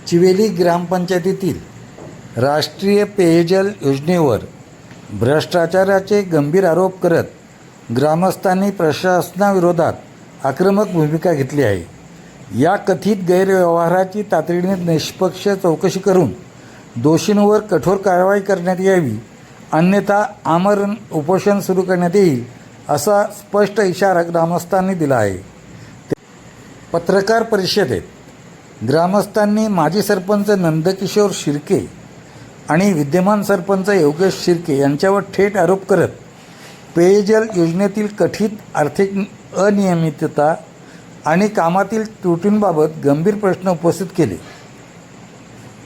चिवेली ग्रामपंचायतीतील राष्ट्रीय पेयजल योजनेवर भ्रष्टाचाराचे गंभीर आरोप करत ग्रामस्थांनी प्रशासनाविरोधात आक्रमक भूमिका घेतली आहे. या कथित गैरव्यवहाराची तातडीने निष्पक्ष चौकशी करून दोषींवर कठोर कारवाई करण्यात यावी, अन्यथा आमरण उपोषण सुरू करण्यात येईल, असा स्पष्ट इशारा ग्रामस्थांनी दिला आहे. पत्रकार परिषदेत ग्रामस्थांनी माजी सरपंच नंदकिशोर शिर्के आणि विद्यमान सरपंच योगेश शिर्के यांच्यावर थेट आरोप करत पेयजल योजनेतील कथित आर्थिक अनियमितता आणि कामातील त्रुटींबाबत गंभीर प्रश्न उपस्थित केले.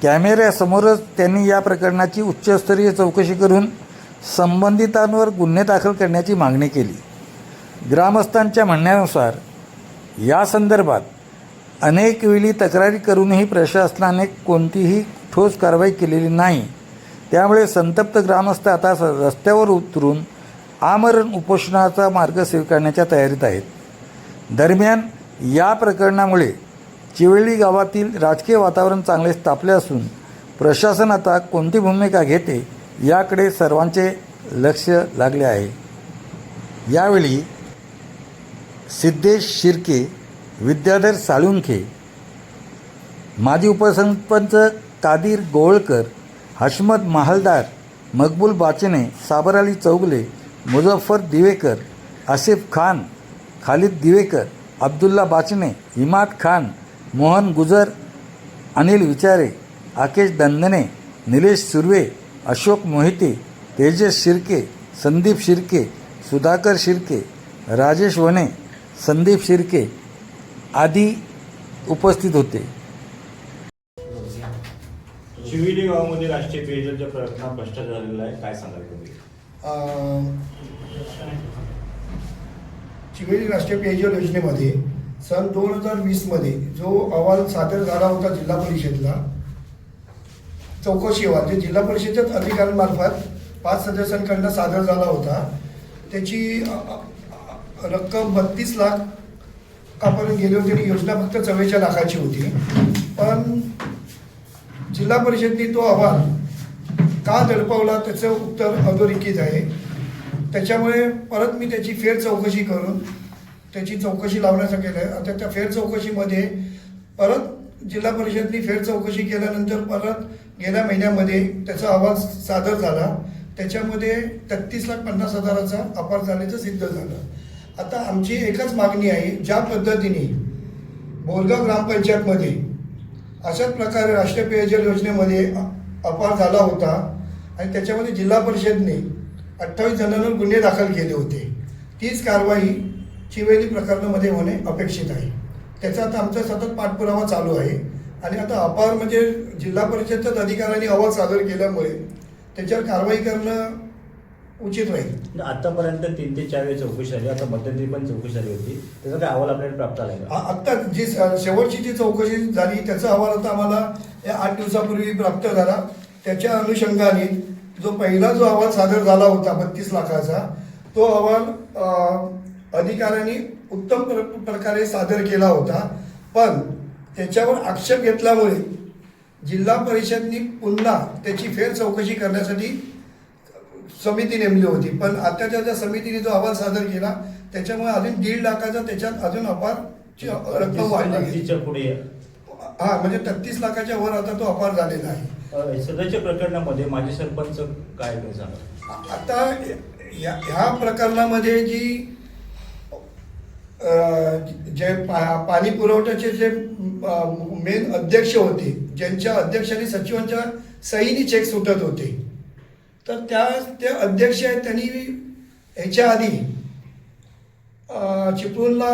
कॅमेऱ्यासमोरच त्यांनी या प्रकरणाची उच्चस्तरीय चौकशी करून संबंधितांवर गुन्हे दाखल करण्याची मागणी केली. ग्रामस्थांच्या म्हणण्यानुसार या संदर्भात अनेक वेळी तक्रारी करूनही प्रशासनाने कोणतीही ठोस कारवाई केलेली नाही. त्यामुळे संतप्त ग्रामस्थ आता रस्त्यावर उतरून आमरण उपोषणाचा मार्ग स्वीकारण्याच्या तयारीत आहेत. दरम्यान या प्रकरणामुळे चिवेली गावातील राजकीय वातावरण चांगले तापले असून प्रशासन आता कोणती भूमिका घेते याकडे सर्वांचे लक्ष लागले आहे. यावेळी सिद्धेश शिर्के, विद्याधर साळुंखे, माजी उपसरपंच कादीर गोळकर, हशमत महालदार, मकबूल बाचने, साबर अली चौगले, मुझफ्फर दिवेकर, आसिफ खान, खालिद दिवेकर, अब्दुल्ला बाचने, इमाद खान, मोहन गुजर, अनिल विचारे, आकेश दंदने, निलेश सुर्वे, अशोक मोहिते, तेजस शिर्के, संदीप शिर्के, सुधाकर शिर्के, राजेश वने, संदीप शिर्के आदी उपस्थित होते. चिवेली गावामध्ये राष्ट्रीय पेयजलच्या प्रयत्नात भ्रष्टाचार झालेला आहे, काय सांगाल तुम्ही? चिवेली राष्ट्रीय पेयजल योजनेमध्ये सन 2020 मध्ये जो अहवाल सादर झाला होता जिल्हा परिषदेला, चौकशी अहवाल जे जिल्हा परिषदेच्या अधिकाऱ्यांमार्फत 5 सदस्यांकडून सादर झाला होता, त्याची रक्कम 32 लाखापर्यंत गेली होती आणि योजना फक्त 44 लाखाची होती. पण जिल्हा परिषदेने तो अहवाल का दडपवला त्याचं उत्तर अधोरेखित आहे. त्याच्यामुळे परत मी त्याची फेर चौकशी करून त्याची चौकशी लावण्याचं केलं आहे. आता त्या फेर चौकशीमध्ये परत जिल्हा परिषदेने फेर चौकशी केल्यानंतर परत गेल्या महिन्यामध्ये त्याचा अहवाल सादर झाला. त्याच्यामध्ये 33,50,000चा अपार झाल्याचं सिद्ध झालं. आता आमची एकच मागणी आहे, ज्या पद्धतीने बोरगाव ग्रामपंचायतमध्ये अशाच प्रकारे राष्ट्रीय पेयजल योजनेमध्ये अपार झाला होता आणि त्याच्यामध्ये जिल्हा परिषदेने 28 जणांवर गुन्हे दाखल केले होते, तीच कारवाई चिवेली प्रकरणामध्ये होणे अपेक्षित आहे. त्याचा आता आमचा सतत पाठपुरावा चालू आहे आणि आता अपार म्हणजे जिल्हा परिषदच्याच अधिकाऱ्यांनी अहवाल सादर केल्यामुळे त्याच्यावर कारवाई करणं उचित राहील. आतापर्यंत 3 ते 4 वेळी चौकशी झाली, आता मध्यंतरी पण चौकशी झाली होती, त्याचा काय अहवाल आपल्याला प्राप्त झाला आहे? आत्ता जी शेवटची जी चौकशी झाली त्याचा अहवाल आता आम्हाला या 8 दिवसापूर्वी प्राप्त झाला. त्याच्या अनुषंगाने जो पहिला जो अहवाल सादर झाला होता 32 लाखाचा, तो अहवाल अधिकाऱ्यांनी उत्तम प्रकारे सादर केला होता. पण त्याच्यावर आक्षेप घेतल्यामुळे जिल्हा परिषदनी पुन्हा त्याची फेर चौकशी करण्यासाठी समिती नेमली होती. पण आताच्या ज्या समितीने जो अहवाल सादर केला त्याच्यामुळे अजून 1.5 लाखाचा त्याच्यात अजून अपारची रक्कम वाढली. हा म्हणजे 33 लाखाच्या वर आता तो अपार झालेला आहे. सध्याच्या प्रकरणामध्ये माजी सरपंच काय सांगा? आता ह्या प्रकरणामध्ये जी जे पाणी पुरवठ्याचे जे मेन अध्यक्ष होते, ज्यांच्या अध्यक्षांनी सचिवांच्या सहीने चेक सुटत होते, तर ते अध्यक्ष आहेत त्यांनी ह्याच्या आधी चिपळूणला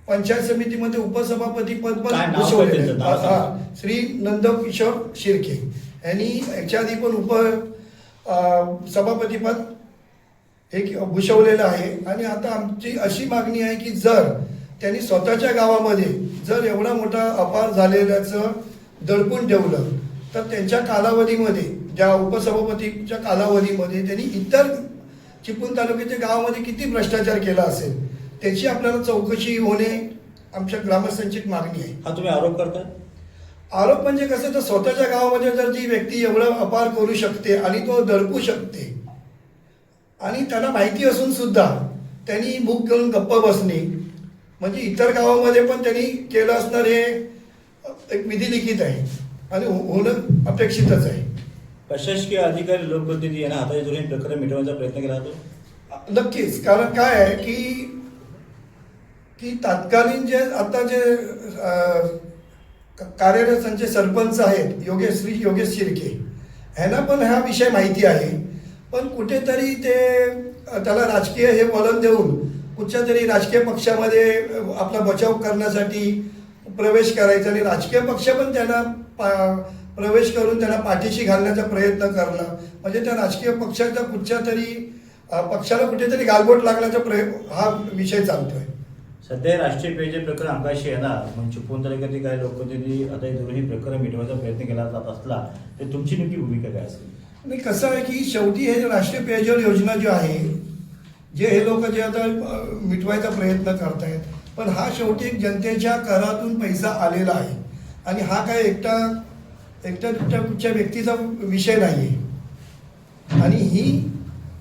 पंचायत समितीमध्ये उपसभापती पद पण भूषवलेलं आहे. श्री नंदकिशोर शिर्के यांनी ह्याच्या आधी पण सभापती पद हे भूषवलेलं आहे. आणि आता आमची अशी मागणी आहे की जर त्यांनी स्वतःच्या गावामध्ये जर एवढा मोठा अपार झालेल्याचं दडपून ठेवलं तर त्यांच्या कालावधीमध्ये, ज्या उपसभापतीच्या कालावधीमध्ये त्यांनी इतर चिपळूण तालुक्याच्या गावामध्ये किती भ्रष्टाचार केला असेल त्याची आपल्याला चौकशी होणे आमच्या ग्रामस्थांची मागणी आहे. हा तुम्ही आरोप करता? आरोप म्हणजे कसं, तर स्वतःच्या गावामध्ये जर ती व्यक्ती एवढं अपार करू शकते आणि तो दडपू शकते आणि त्याला माहिती असून सुद्धा त्यांनी बुक करून गप्प बसणे, म्हणजे इतर गावामध्ये पण त्यांनी केलं असणार हे एक विधी लिखित आहे आणि होणं अपेक्षितच आहे. प्रशासकीय अधिकारी लोकप्रतिनिधी यांना हाताच्या जोडून प्रकरण मिटवण्याचा प्रयत्न केला जातो. नक्कीच, कारण काय आहे की तात्कालीन जे आता जे कार्यरत त्यांचे सरपंच आहेत योगेश शिर्के, ह्यांना पण हा विषय माहिती आहे, पण कुठेतरी ते त्याला राजकीय हे वळण देऊन कुठच्या तरी राजकीय पक्षामध्ये आपला बचाव करण्यासाठी प्रवेश करायचा आणि राजकीय पक्ष पण त्यांना प्रवेश करून त्यांना पाठीशी घालण्याचा प्रयत्न करणं, म्हणजे त्या राजकीय पक्षाचा कुठच्या तरी पक्षाला कुठेतरी गालबोट लागण्याचा हा विषय चालतोय. सध्या राष्ट्रीय पेयजल प्रकरण अंगाशी येणार म्हणून चिपळूण तालुक्यातील काही लोकप्रतिनिधी आता जोडून हे प्रकरण मिटवण्याचा प्रयत्न केला जात असला तर तुमची नेमकी भूमिका काय असेल? आणि कसं आहे की शेवटी हे राष्ट्रीय पेयजल योजना जी आहे, जे हे लोक जे आता मिटवायचा प्रयत्न करतायत, पण हा शेवटी एक जनतेच्या करातून पैसा आलेला आहे आणि हा काय एकटा कुठच्या व्यक्तीचा विषय नाही आहे आणि ही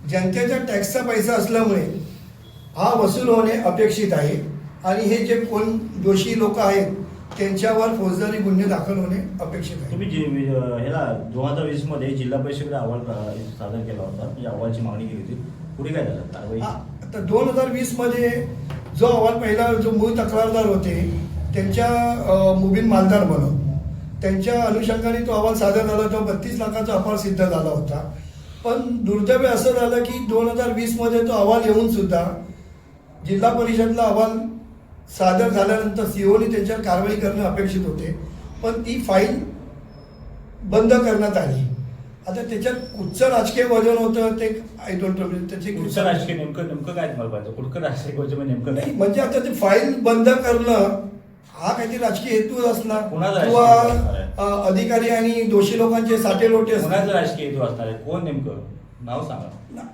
जनतेच्या टॅक्सचा पैसा असल्यामुळे हा वसूल होणे अपेक्षित आहे आणि हे जे कोण दोषी लोक आहेत त्यांच्यावर फौजदारी गुन्हे दाखल होणे अपेक्षित आहे. तुम्ही ह्याला 2020 मध्ये जिल्हा परिषदेकडे अहवाल सादर केला होता, म्हणजे अहवालची मागणी केली होती, पुढे काय झालं कारवाई? आता 2020 मध्ये जो अहवाल पहिला जो मूळ तक्रारदार होते त्यांच्या मुबीन मालदार म्हणून त्यांच्या अनुषंगाने तो अहवाल सादर झाला होता. 32 लाखाचा अहवाल सिद्ध झाला होता, पण दुर्दैव असं झालं की 2020 मध्ये तो अहवाल येऊन सुद्धा जिल्हा परिषदला अहवाल सादर झाल्यानंतर सीओनी त्यांच्यावर कारवाई करणं अपेक्षित होते, पण ती फाईल बंद करण्यात आली. आता त्याच्यात कुठचं राजकीय वजन होतं ते आय डोंट नो, त्याचे कुठचं राजकीय नेमकं काय तुम्हाला पाहिजे, कुठचं राजकीय वजन नेमकं काय? म्हणजे आता ते फाईल बंद करणं हा काहीतरी राजकीय हेतू असणार कोणाचा किंवा अधिकारी आणि दोषी लोकांचे साठेलोटे असणार. कोणाचा राजकीय हेतू असणार आहे, कोण नेमकं नाव सांगा.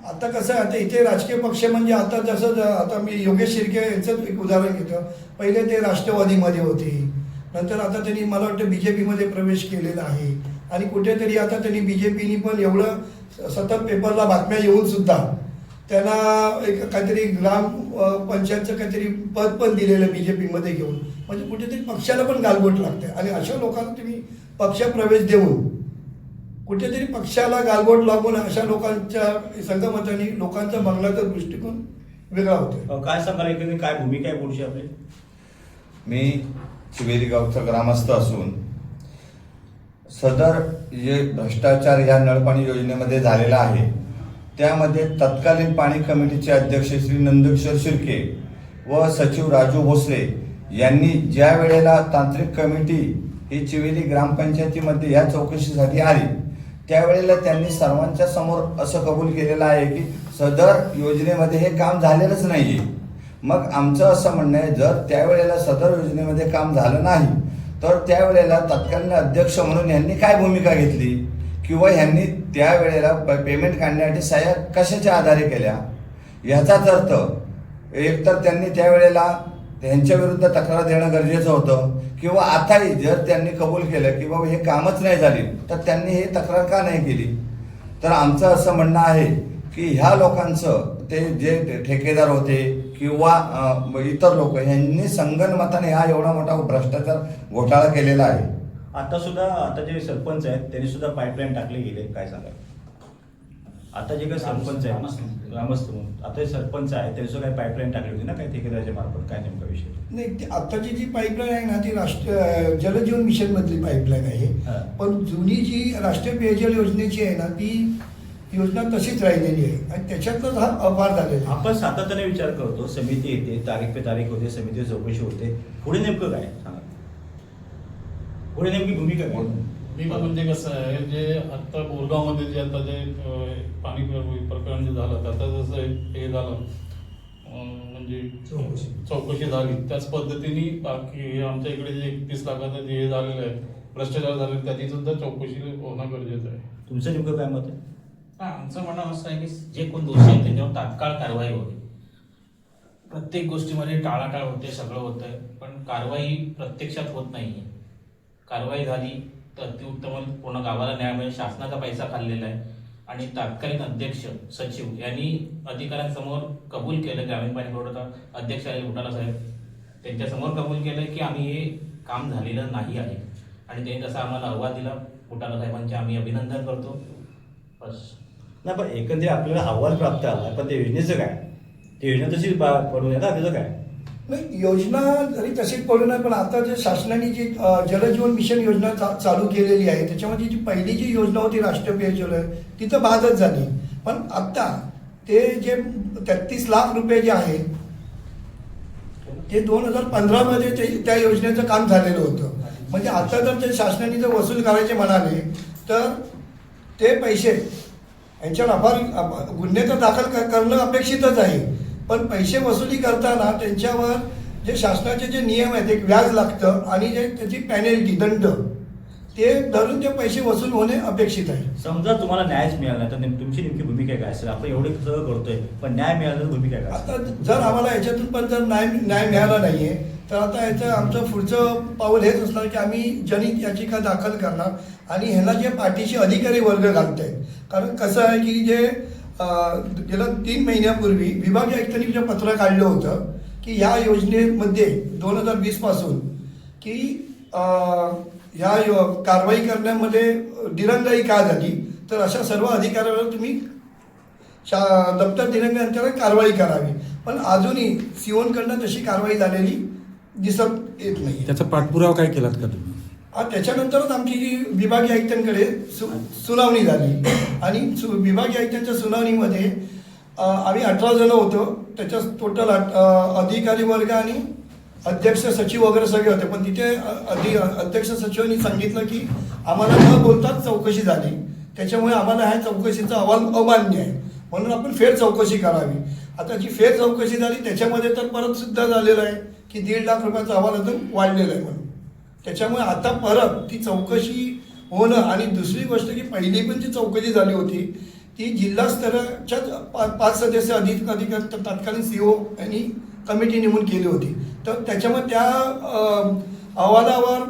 आता कसं आहे, आता इथे राजकीय पक्ष म्हणजे आता जसं आता मी योगेश शिर्के यांचं एक उदाहरण घेतो. पहिले ते राष्ट्रवादीमध्ये होते, नंतर आता त्यांनी मला वाटतं BJP प्रवेश केलेला आहे आणि कुठेतरी आता त्यांनी BJPनी पण एवढं सतत पेपरला बातम्या येऊन सुद्धा त्यांना एक काहीतरी ग्राम पंचायतचं काहीतरी पद पण दिलेलं BJP घेऊन, म्हणजे कुठेतरी पक्षाला पण गालबोट लागते आणि अशा लोकांना तुम्ही पक्षप्रवेश देऊन कुठेतरी पक्षाला गालबोट लागून अशा लोकांच्या संगमताने लोकांचा बघण्याचा दृष्टिकोन वेगळा होतो. काय सांगाल एकंदरीत काय भूमिका आहे पुढची आपली? मी चिवेली गावचा ग्रामस्थ असून सदर जे भ्रष्टाचार या नळपाणी योजनेमध्ये झालेला आहे त्यामध्ये तत्कालीन पाणी कमिटीचे अध्यक्ष श्री नंदकिशोर शिर्के व सचिव राजू भोसले यांनी ज्या वेळेला तांत्रिक कमिटी ही चिवेली ग्रामपंचायतीमध्ये या चौकशीसाठी आली त्यावेळेला त्यांनी सर्वांच्या समोर असं कबूल केलेलं आहे की सदर योजनेमध्ये हे काम झालेलंच नाहीये. मग आमचं असं म्हणणं आहे, जर त्यावेळेला सदर योजनेमध्ये काम झालं नाही तर त्यावेळेला तत्कालीन अध्यक्ष म्हणून यांनी काय भूमिका घेतली किंवा यांनी त्यावेळेला पेमेंट काढण्यासाठी सह्या कशाच्या आधारे केल्या, याचाच अर्थ एकतर त्यांनी त्यावेळेला त्यांच्या विरुद्ध तक्रार देणं गरजेचं होतं किंवा आताही जर त्यांनी कबूल केलं की बाबा हे कामच नाही झाली तर त्यांनी हे तक्रार का नाही केली. तर आमचं असं म्हणणं आहे की ह्या लोकांचं ते जे ठेकेदार होते किंवा इतर लोक यांनी संगनमताने हा एवढा मोठा भ्रष्टाचार घोटाळा केलेला आहे. आता जे सरपंच आहेत त्यांनी सुद्धा पाईपलाईन टाकले गेले, काय सांगा? आता जे काही सरपंच आहे ग्रामस्थ म्हणून आता सरपंच आहे त्यांनी सुद्धा काही पाईपलाईन टाकली होती ना, काही ठेकेदाराच्या मार्फत, काय नेमका विषय? नाही, आताची जी पाईपलाईन आहे ना ती जलजीवन मिशन मधली पाईपलाईन आहे, पण जुनी जी राष्ट्रीय पेयजल योजनेची आहे ना ती योजना तशीच राहिलेली आहे आणि त्याच्यातच हा अपवाद झालेला. आपण सातत्याने विचार करतो, समिती येते, तारीख पे तारीख होते, समिती चौकशी होते, पुढे नेमकं काय सांगा? पुढे नेमकी भूमिका काय? म्हणजे कसं आहे, जे आता बोरगावमध्ये जे आता जे पाणी प्रकरण जे झालं आता जसं हे झालं म्हणजे चौकशी झाली त्याच पद्धतीने बाकी आमच्या इकडे जे 31 लाखाचं जे हे झालेलं आहे भ्रष्टाचार झालेलं त्याची सुद्धा चौकशी होणं गरजेचं आहे. तुमचं नेमकं काय मत आहे? आमचं म्हणणं असं आहे की जे कोण दोषी आहेत त्यांच्यावर तात्काळ कारवाई होते. प्रत्येक गोष्टीमध्ये टाळाटाळ होते, सगळं होतंय, पण कारवाई प्रत्यक्षात होत नाहीये. कारवाई झाली तर अतिउत्तम, पूर्ण गावाला न्याय मिळेल. शासनाचा पैसा खाल्लेला आहे आणि तत्कालीन अध्यक्ष सचिव यांनी अधिकाऱ्यांसमोर कबूल केलं, ग्रामीण पाणी पुरवठा अध्यक्ष आहे घोटाला साहेब त्यांच्यासमोर कबूल केलं की आम्ही हे काम झालेलं नाही आहे आणि त्यांनी तसा आम्हाला अहवाल दिला. घोटाला साहेबांचे आम्ही अभिनंदन करतो. बस. नाही, पण एकंदरीत आपल्याला अहवाल प्राप्त आला, पण ते योजनेचं काय? ते योजना तशी पडून आहे ना, त्याचं काय? नाही, योजना जरी तशीच पडून आहे, पण आता जे शासनाने जी जलजीवन मिशन योजना चालू केलेली आहे, त्याच्यामध्ये जी पहिली जी योजना होती राष्ट्रीय पेयजल, ती तर बादच झाली. पण आता ते जे 33 लाख रुपये जे आहे ते 2015 मध्ये त्या योजनेचं काम झालेलं होतं. म्हणजे आता जर ते शासनाने जर वसूल करायचे म्हणाले तर ते पैसे यांच्यावर गुन्हे तर दाखल करणं अपेक्षितच आहे, पण पैसे वसुली करताना त्यांच्यावर जे शासनाचे जे नियम आहेत, एक व्याज लागतं आणि जे त्याची पॅनल्टी दंड ते धरून ते पैसे वसूल होणे अपेक्षित आहे. समजा तुम्हाला न्यायच मिळाला नाही तर तुमची नेमकी भूमिका काय असेल? आपण एवढे सगळं करतोय, पण न्याय मिळाला तर भूमिका काय असेल? आता जर आम्हाला याच्यातून पण जर न्याय मिळाला नाहीये तर आता याचं आमचं पुढचं पाऊल हेच असणार की आम्ही जनहित याचिका दाखल करणार आणि ह्याला जे पाठीशी अधिकारी वर्ग घालत आहेत. कारण कसं आहे की जे गेल्या 3 महिन्यापूर्वी विभागीय आयुक्तांनी जे पत्र काढलं होतं की ह्या योजनेमध्ये 2020 पासून की ह्या कारवाई करण्यामध्ये दिरंगाई का झाली, तर अशा सर्व अधिकाऱ्यांवर तुम्ही दप्तर दिनांकांतर कारवाई करावी. पण अजूनही सिओनकडनं तशी कारवाई झालेली दिसत येत नाही. त्याचा पाठपुरावा काय केलात का तुम्ही? त्याच्यानंतरच आमची जी विभागीय आयुक्तांकडे सुनावणी झाली आणि विभागीय आयुक्तांच्या सुनावणीमध्ये आम्ही 18 जण होतो. त्याच्यात टोटल अधिकारी वर्ग आणि अध्यक्ष सचिव वगैरे सगळे होते. पण तिथे अध्यक्ष सचिवांनी सांगितलं की आम्हाला न बोलताच चौकशी झाली, त्याच्यामुळे आम्हाला ह्या चौकशीचा अहवाल अमान्य आहे, म्हणून आपण फेर चौकशी करावी. आता जी फेर चौकशी झाली त्याच्यामध्ये तर परत सुद्धा झालेलं आहे की 1.5 लाख रुपयाचा अहवाल अजून वाढलेला आहे म्हणून. त्याच्यामुळे आता परत ती चौकशी होणं आणि दुसरी गोष्ट की पहिली पण जी चौकशी झाली होती ती जिल्हा स्तराच्याच 5 सदस्य अधिकारी तत्कालीन CO यांनी कमिटी नेमून केली होती. तर त्याच्यामुळे त्या अहवालावर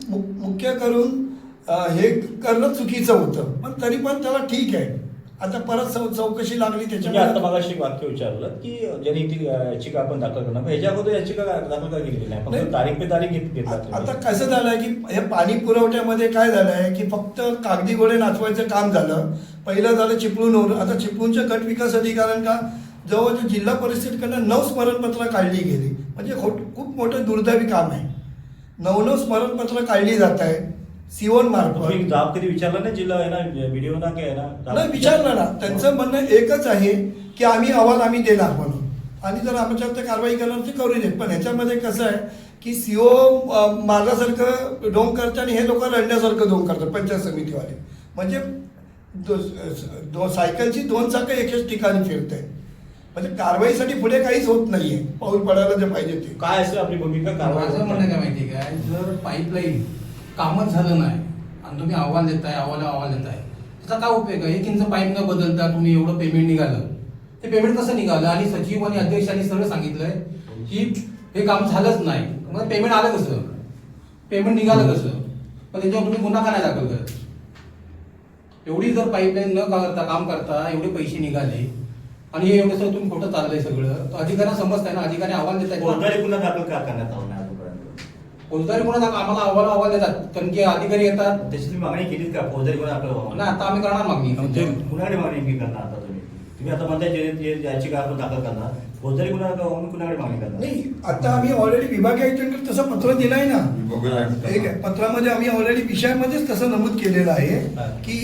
मुख्य करून हे करणं चुकीचं होतं, पण तरी पण त्याला ठीक आहे. आता परत चौकशी लागली तुम्ही आता त्याच्यामुळे मगाशी एक वाक्य विचारलं की जनहित याचिका आपण दाखल करणार, पण ह्याच्या अगोदर याचिका दाखल का केलेली नाही? फक्त तारीख पे तारीख घेतला आता कसं झालंय की हे पाणी पुरवठ्यामध्ये काय झालंय की फक्त कागदी घोडे नाचवायचं काम झालं. पहिलं झालं चिपळूणवर, आता चिपळूणच्या गट विकास अधिकाऱ्यांना जवळजवळ जिल्हा परिषदेकडनं 9 स्मरणपत्र काढली गेली. म्हणजे खूप मोठं दुर्दैवी काम आहे. 9 स्मरणपत्र काढली जात आहे सिओन मार्फत. जाब कधी विचारला नाही जिल्हा आहे ना, व्हिडिओ ना काय ना? नाही विचारलं ना, त्यांचं म्हणणं एकच आहे की आम्ही अहवाल आम्ही देणार म्हणून, आणि जर आमच्यावर ते कारवाई करणार ते करू देत. पण ह्याच्यामध्ये कसं आहे की CO मारल्यासारखं ढोंग करते आणि हे लोक लढण्यासारखं ढोंग करतात पंचायत समितीवाले. म्हणजे सायकलची 2 चाकं एकाच ठिकाणी फिरते. म्हणजे कारवाईसाठी पुढे काहीच होत नाहीये, पाऊल पडायला जे पाहिजे ते. काय असेल आपली भूमिका? माझं म्हणणं काय माहिती काय, जर पाईपलाईन कामच झालं नाही आणि तुम्ही अहवाल देताय त्याचा काय उपयोग आहे? 1 इंच पाईप न बदलता तुम्ही एवढं पेमेंट निघालं, ते पेमेंट कसं निघालं? आणि सचिव आणि अध्यक्षांनी सगळं सांगितलंय की हे काम झालंच नाही, मग पेमेंट आलं कसं? पेमेंट निघालं कसं? पण त्याच्यावर तुम्ही गुन्हा का नाही दाखल करत? एवढी जर पाईपलाईन न करता काम करता एवढे पैसे निघाले आणि हे एवढं सगळं तुम्ही खोटं चाललंय सगळं, तर अधिकाऱ्यांना समजताय ना, अधिकारी अहवाल देत फौजदारी गुन्हा दाखल का करण्यात आला नाही अजूनपर्यंत? फौजदारी गुन्हा दाखल आम्हाला अहवाल देतात, कारण की अधिकारी येतात त्याची तुम्ही मागणी केलीत का? फौजदारी गुन्हा दाखल व्हावा. ना. आता आम्ही करणार मागणी. कुणाकडे मागणी नेमकी करणार आता तुम्ही आता म्हणताय याचिका आपण दाखल करणार, फौजदारी गुन्हा कुणाकडे मागणी करणार? नाही, आता आम्ही ऑलरेडी विभागीय आयुक्तांकडे तसं पत्र दिलंय ना. ठीक आहे, पत्रामध्ये आम्ही ऑलरेडी विषयामध्येच तसं नमूद केलेलं आहे की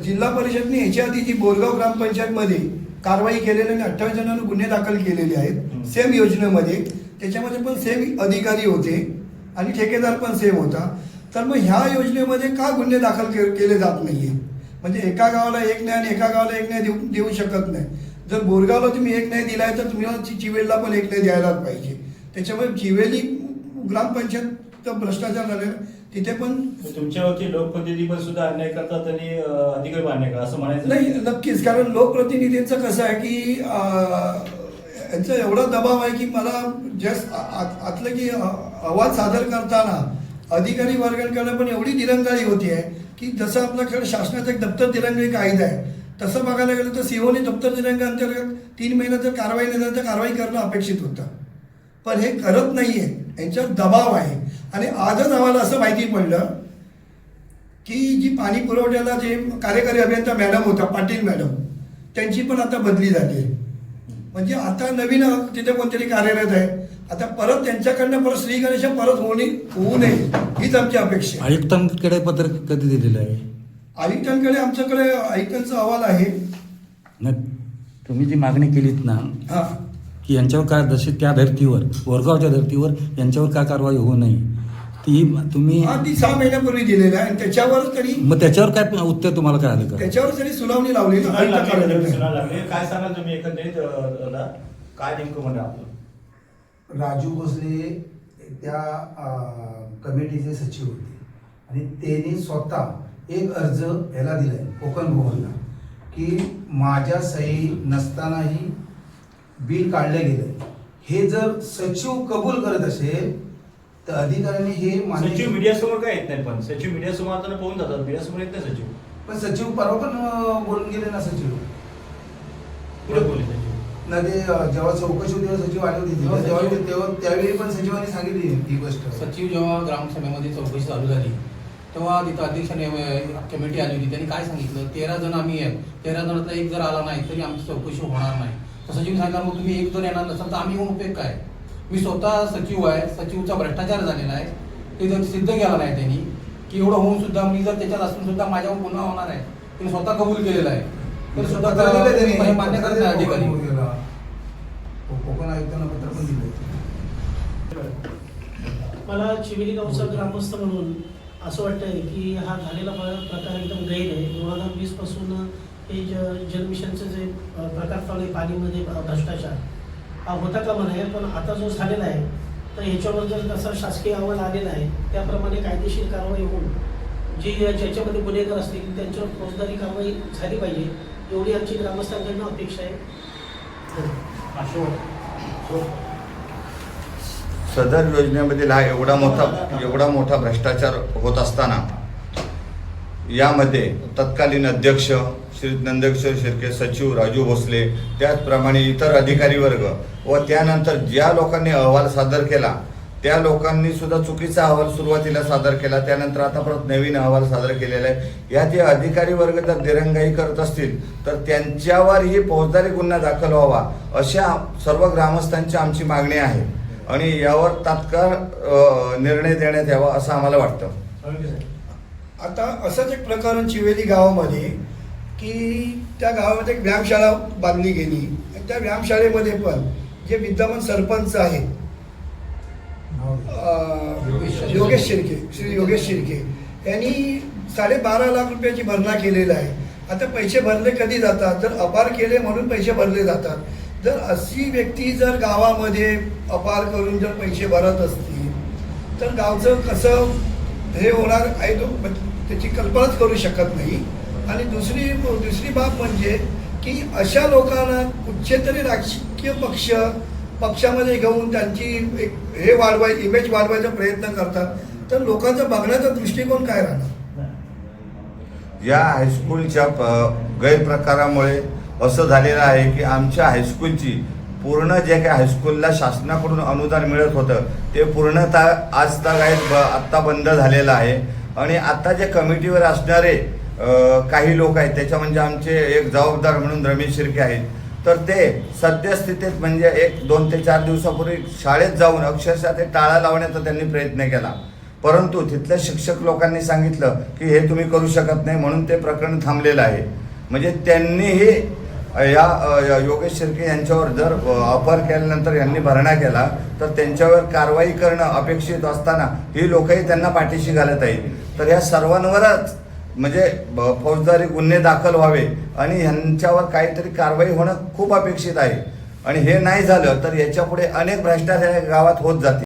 जिल्हा परिषदने याच्या आधी जी बोरगाव ग्रामपंचायतमध्ये कारवाई केलेली आणि 28 जणांना गुन्हे दाखल केलेले आहेत सेम योजनेमध्ये. त्याच्यामध्ये पण सेम अधिकारी होते आणि ठेकेदार पण सेम होता. तर मग ह्या योजनेमध्ये का गुन्हे दाखल केले जात नाहीये? म्हणजे एका गावाला एक न्याय आणि एका गावाला एक न्याय देऊ शकत नाही. जर बोरगावला तुम्ही एक न्याय दिलाय तर तुम्ही चिवेलीला पण एक न्याय द्यायलाच पाहिजे. त्याच्यामुळे चिवेली ग्रामपंचायत भ्रष्टाचार झालेला तिथे पण तुमच्यावरती लोकप्रतिनिधी पण सुद्धा अन्याय करतात आणि अधिकारी मान्य करा असं म्हणायचं नाही. नक्कीच, कारण लोकप्रतिनिधींचं कसं आहे की यांचा एवढा दबाव आहे की मला जस्ट आतलं की अहवाल सादर करताना अधिकारी वर्गांकडे पण एवढी दिरंगाई होती आहे की जसं आपल्याकडे शासनाचं एक दप्तर दिरंगाई कायदा आहे तसं बघायला गेलं तर सीओने दप्तर दिरंगाई अंतर्गत 3 महिन्यात जर कारवाई नाही झाली तर कारवाई करणं अपेक्षित होतं, पण हे करत नाही आहे, यांच्यावर दबाव आहे. आणि आजच आम्हाला असं माहिती पडलं की जी पाणी पुरवठ्याला जे कार्यकारी अभियंता मॅडम होता पाटील मॅडम त्यांची पण आता बदली झाली आहे. म्हणजे आता नवीन तिथे कोणतरी कार्यरत आहे. आता परत त्यांच्याकडनं परत श्री गणेश परत होऊ नये हीच आमची अपेक्षा आहे. आयुक्तांकडे पत्र कधी दिलेलं आहे? आयुक्तांकडे आमच्याकडे आयुक्तांचा अहवाल आहे. नाही, तुम्ही जी मागणी केलीत ना हां की यांच्यावर काय जशी त्या धर्तीवर वरगावच्या धर्तीवर यांच्यावर काय कारवाई होऊ नये ती तुम्ही हा ती 6 महिन्यापूर्वी दिलेलं आहे आणि त्याच्यावर तरी मग त्याच्यावर काय उत्तर तुम्हाला काय आलं का? त्याच्यावर तरी सुनावणी लावली ना. सुनावणी आयुक्त लागली, कार्यालयात. सुनावणी लागली. काय सांगाल तुम्ही एकंदरीत दादा? काय नेमकं म्हणजे आपलं राजू भोसले त्या कमिटीचे सचिव होते आणि त्यांनी स्वतः एक अर्ज याला दिलाय कोकण भवनला की माझ्या सही नसतानाही बिल काढलं गेलंय. हे जर सचिव कबूल करत असेल तर अधिकाऱ्यांनी हे सचिव मीडियासमोर काय येत नाही, पण सचिव मीडियासमोर आता पोहून जातात, मीडियासमोर येत नाही सचिव. पण सचिव परवा पण बोलून गेले ना सचिव पुढे बोलले सचिव ना ते जेव्हा चौकशी होती तेव्हा सचिव आले होते तिथे. तेव्हा त्यावेळी पण सचिवांनी सांगितली ही गोष्ट. सचिव जेव्हा ग्रामसभेमध्ये चौकशी चालू झाली तेव्हा तिथं अध्यक्षाने कमिटी आली होती. त्यांनी काय सांगितलं 13 जण आम्ही आहेत, 13 जणातला एक जर आला नाही तरी आमची चौकशी होणार नाही. तर सचिव सांगितलं मग तुम्ही एक जर येणार नसाल तर आम्ही येऊन उपयोग काय? मी स्वतः सचिव आहे, सचिवचा भ्रष्टाचार झालेला आहे ते जर सिद्ध केला नाही त्यांनी की एवढं होऊन सुद्धा मी जर त्याच्यात असून सुद्धा माझ्यावर गुन्हा होणार आहे त्यांनी स्वतः कबूल केलेला आहे तर सुद्धा हे मान्य करत नाही अधिकारी. कोकण आयुक्तांना पत्र पण दिलं. मला चिविली गावचा ग्रामस्थ म्हणून असं वाटतंय की हा झालेला प्रकार एकदम गैर आहे. 2020 पासून हे जलमिशनचे जे प्रकार चालू आहे पाणीमध्ये भ्रष्टाचार हा होता का म्हणे, पण आता जो झालेला आहे तर ह्याच्यावर जर तसा शासकीय अहवाल आलेला आहे त्याप्रमाणे कायदेशीर कारवाई होऊन ज्याच्यामध्ये गुन्हेगार असतील त्यांच्यावर फौजदारी कारवाई झाली पाहिजे एवढी आमची ग्रामस्थांकडनं अपेक्षा आहे. सदर योजनेमधील हा एवढा मोठा भ्रष्टाचार होत असताना यामध्ये तत्कालीन अध्यक्ष श्री नंदकिशोर शिर्के, सचिव राजू भोसले, त्याचप्रमाणे इतर अधिकारी वर्ग व त्यानंतर ज्या लोकांनी अहवाल सादर केला त्या लोकांनी सुद्धा चुकीचा अहवाल सुरुवातीला सादर केला, त्यानंतर आता परत नवीन अहवाल सादर केलेला आहे. यात हे अधिकारी वर्ग जर दिरंगाई करत असतील तर त्यांच्यावरही फौजदारी गुन्हा दाखल व्हावा अशा सर्व ग्रामस्थांची आमची मागणी आहे आणि यावर तात्काळ निर्णय देण्यात यावा असं आम्हाला वाटतं. आता असंच एक प्रकरण चिवेली गावामध्ये की त्या गावामध्ये एक व्यायामशाळा बांधली गेली आणि त्या व्यायामशाळेमध्ये पण जे विद्यमान सरपंच आहेत योगेश शिर्के, श्री योगेश शिर्के यांनी 12.5 लाख रुपयाची भरणा केलेला आहे. आता पैसे भरले कधी जातात? जर अपार केले म्हणून पैसे भरले जातात. जर अशी व्यक्ती जर गावामध्ये अपार करून जर पैसे भरत असतील तर गावचं कसं हे होणार आहे त्याची कल्पनाच करू शकत नाही. आणि दुसरी बाब म्हणजे की अशा लोकांना उच्चतरी राजकीय पक्षामध्ये घेऊन त्यांची एक इमेज वाढवायचा प्रयत्न करतात तर लोकांचा बघण्याचा दृष्टिकोन काय राहणार? या हायस्कूलच्या गैरप्रकारामुळे असं झालेलं आहे की आमच्या हायस्कूलची पूर्ण जे काही हायस्कूलला शासनाकडून अनुदान मिळत होतं ते पूर्णतः आत्ता बंद झालेलं आहे. आणि आता जे कमिटीवर असणारे काही लोक आहेत त्याच्या म्हणजे आमचे एक जबाबदार म्हणून रमेश शिर्के आहेत तर ते सद्यस्थितीत म्हणजे 2 ते 4 दिवसापूर्वी शाळेत जाऊन अक्षरशः ते टाळा लावण्याचा त्यांनी प्रयत्न केला, परंतु तिथल्या शिक्षक लोकांनी सांगितलं की हे तुम्ही करू शकत नाही म्हणून ते प्रकरण थांबलेलं आहे. म्हणजे त्यांनीही या योगेश शिर्के यांच्यावर जर अपार केल्यानंतर यांनी भरणा केला तर त्यांच्यावर कारवाई करणं अपेक्षित असताना ही लोकही त्यांना पाठीशी घालत आहेत. तर या सर्वांवरच म्हणजे फौजदारी गुन्हे दाखल व्हावे आणि ह्यांच्यावर काहीतरी कारवाई होणं खूप अपेक्षित आहे. आणि हे नाही झालं तर याच्यापुढे अनेक भ्रष्टाचार गावात होत जातील.